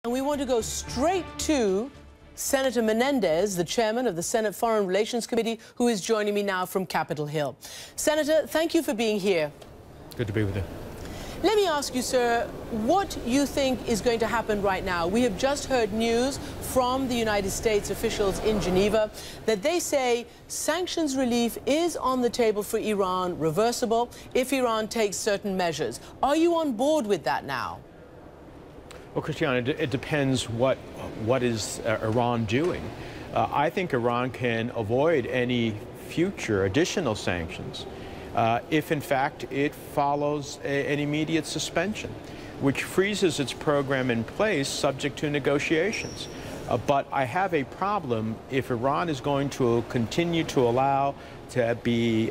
And we want to go straight to Senator Menendez, the chairman of the Senate Foreign Relations Committee, who is joining me now from Capitol Hill. Senator, thank you for being here. Good to be with you. Let me ask you, sir, what you think is going to happen right now. We have just heard news from the United States officials in Geneva that they say sanctions relief is on the table for Iran, reversible, if Iran takes certain measures. Are you on board with that now? Well, Christiane, it depends what is Iran doing. I think Iran can avoid any future additional sanctions if, in fact, it follows an immediate suspension, which freezes its program in place subject to negotiations. But I have a problem if Iran is going to continue to allow to be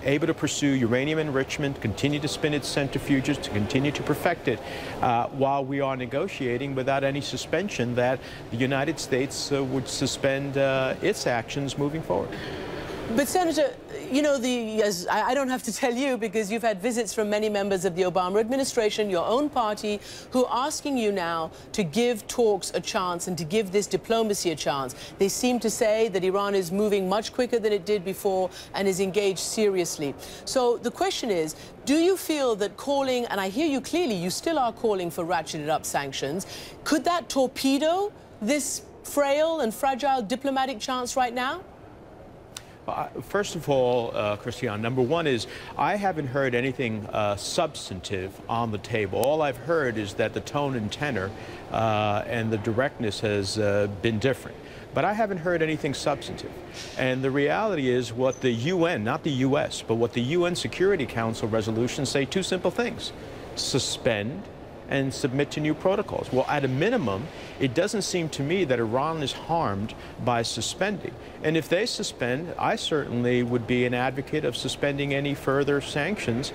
able to pursue uranium enrichment, continue to spin its centrifuges, to continue to perfect it while we are negotiating without any suspension, that the United States would suspend its actions moving forward. But, Senator, you know, I don't have to tell you because you've had visits from many members of the Obama administration, your own party, who are asking you now to give talks a chance and to give this diplomacy a chance. They seem to say that Iran is moving much quicker than it did before and is engaged seriously. So the question is, do you feel that calling, and I hear you clearly, you still are calling for ratcheted up sanctions, could that torpedo this frail and fragile diplomatic chance right now? First of all, Christiane, number one is I haven't heard anything substantive on the table. All I've heard is that the tone and tenor and the directness has been different. But I haven't heard anything substantive. And the reality is what the UN, not the U.S., but what the UN Security Council resolutions say: two simple things: suspend and submit to new protocols. Well, at a minimum, it doesn't seem to me that Iran is harmed by suspending. And if they suspend, I certainly would be an advocate of suspending any further sanctions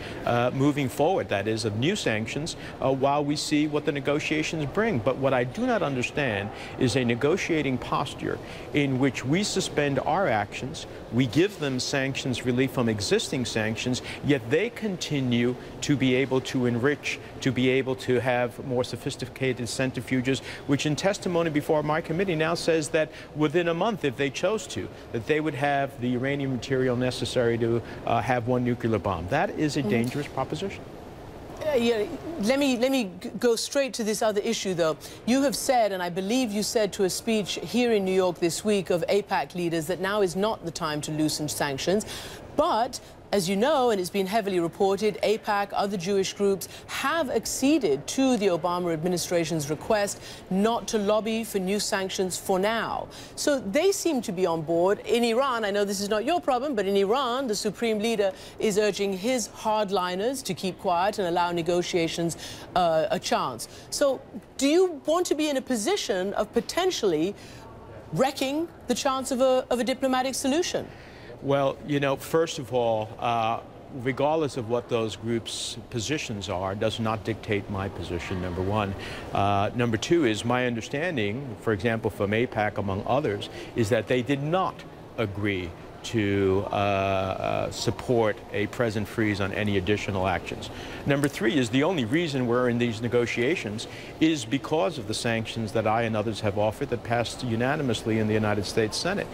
moving forward, that is, of new sanctions, while we see what the negotiations bring. But what I do not understand is a negotiating posture in which we suspend our actions, we give them sanctions relief from existing sanctions, yet they continue to be able to enrich, to be able to have more sophisticated centrifuges, which in testimony before my committee now says that within a month, if they chose to, that they would have the uranium material necessary to have one nuclear bomb. That is a dangerous proposition. Yeah, let me go straight to this other issue, though. You have said, and I believe you said to a speech here in New York this week of AIPAC leaders, that now is not the time to loosen sanctions. But, as you know, and it's been heavily reported, AIPAC, other Jewish groups have acceded to the Obama administration's request not to lobby for new sanctions for now. So they seem to be on board. In Iran, I know this is not your problem, but in Iran, the supreme leader is urging his hardliners to keep quiet and allow negotiations a chance. So do you want to be in a position of potentially wrecking the chance of a diplomatic solution? Well, you know, first of all, regardless of what those groups' positions are, does not dictate my position, number one. Number two is my understanding, for example, from AIPAC, among others, is that they did not agree to support a present freeze on any additional actions. Number three is the only reason we're in these negotiations is because of the sanctions that I and others have offered that passed unanimously in the United States Senate.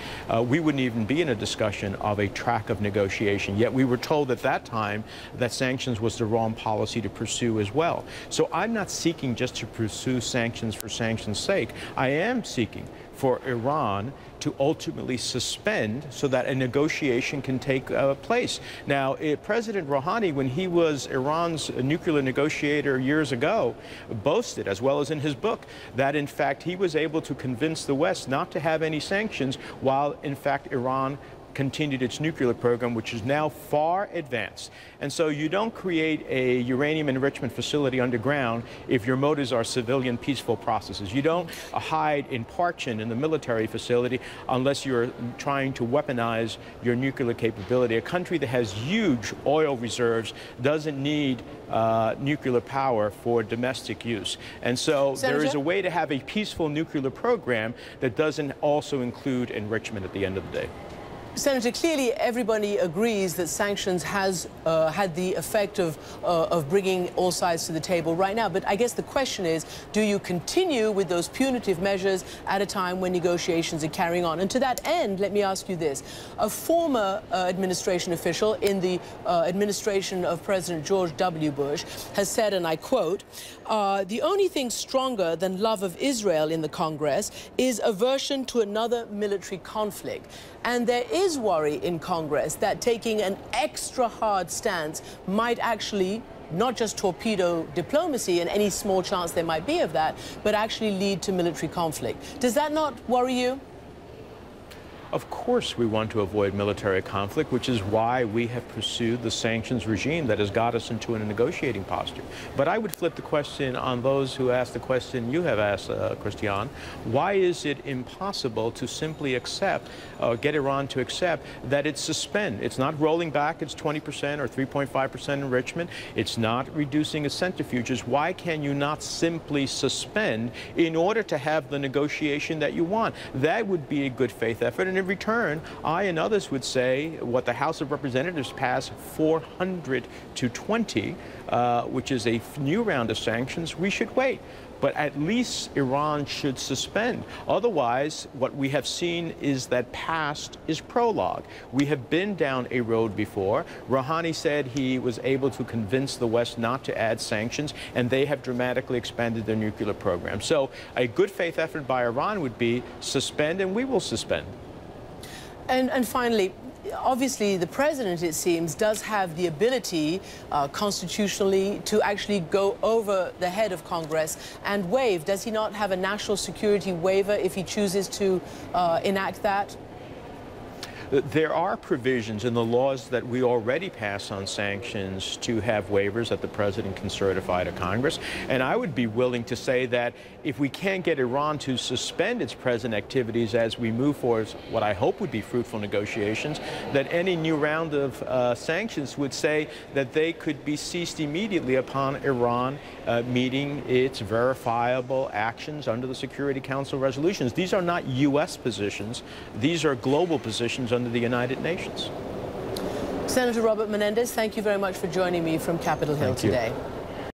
We wouldn't even be in a discussion of a track of negotiation, yet we were told at that time that sanctions was the wrong policy to pursue as well. So I'm not seeking just to pursue sanctions for sanctions' sake. I am seeking for Iran to ultimately suspend so that a negotiation can take place. Now, President Rouhani, when he was Iran's nuclear negotiator years ago, boasted, as well as in his book, that in fact he was able to convince the West not to have any sanctions while in fact Iran continued its nuclear program, which is now far advanced. And so you don't create a uranium enrichment facility underground if your motives are civilian, peaceful processes. You don't hide in Parchin in the military facility unless you're trying to weaponize your nuclear capability. A country that has huge oil reserves doesn't need nuclear power for domestic use. And so Senator, there is a way to have a peaceful nuclear program that doesn't also include enrichment at the end of the day. Senator, clearly everybody agrees that sanctions has had the effect of bringing all sides to the table right now. But I guess the question is, do you continue with those punitive measures at a time when negotiations are carrying on? And to that end, let me ask you this. A former administration official in the administration of President George W. Bush has said, and I quote, the only thing stronger than love of Israel in the Congress is aversion to another military conflict. And there is worry in Congress that taking an extra hard stance might actually not just torpedo diplomacy and any small chance there might be of that, but actually lead to military conflict. Does that not worry you? Of course we want to avoid military conflict, which is why we have pursued the sanctions regime that has got us into a negotiating posture. But I would flip the question on those who asked the question you have asked, Christiane. Why is it impossible to simply accept, get Iran to accept that it's suspend? It's not rolling back its 20% or 3.5% enrichment. It's not reducing its centrifuges. Why can you not simply suspend in order to have the negotiation that you want? That would be a good faith effort. And in return, I and others would say what the House of Representatives passed 400 to 20, which is a new round of sanctions, we should wait. But at least Iran should suspend. Otherwise, what we have seen is that past is prologue. We have been down a road before. Rouhani said he was able to convince the West not to add sanctions, and they have dramatically expanded their nuclear program. So a good faith effort by Iran would be suspend, and we will suspend. And finally, obviously the president, it seems, does have the ability constitutionally to actually go over the head of Congress and waive. Does he not have a national security waiver if he chooses to enact that? There are provisions in the laws that we already pass on sanctions to have waivers that the president can certify to Congress. And I would be willing to say that if we can't get Iran to suspend its present activities as we move forward what I hope would be fruitful negotiations, that any new round of sanctions would say that they could be ceased immediately upon Iran meeting its verifiable actions under the Security Council resolutions. These are not U.S. positions. These are global positions under the United Nations. Senator Robert Menendez, thank you very much for joining me from Capitol Hill today.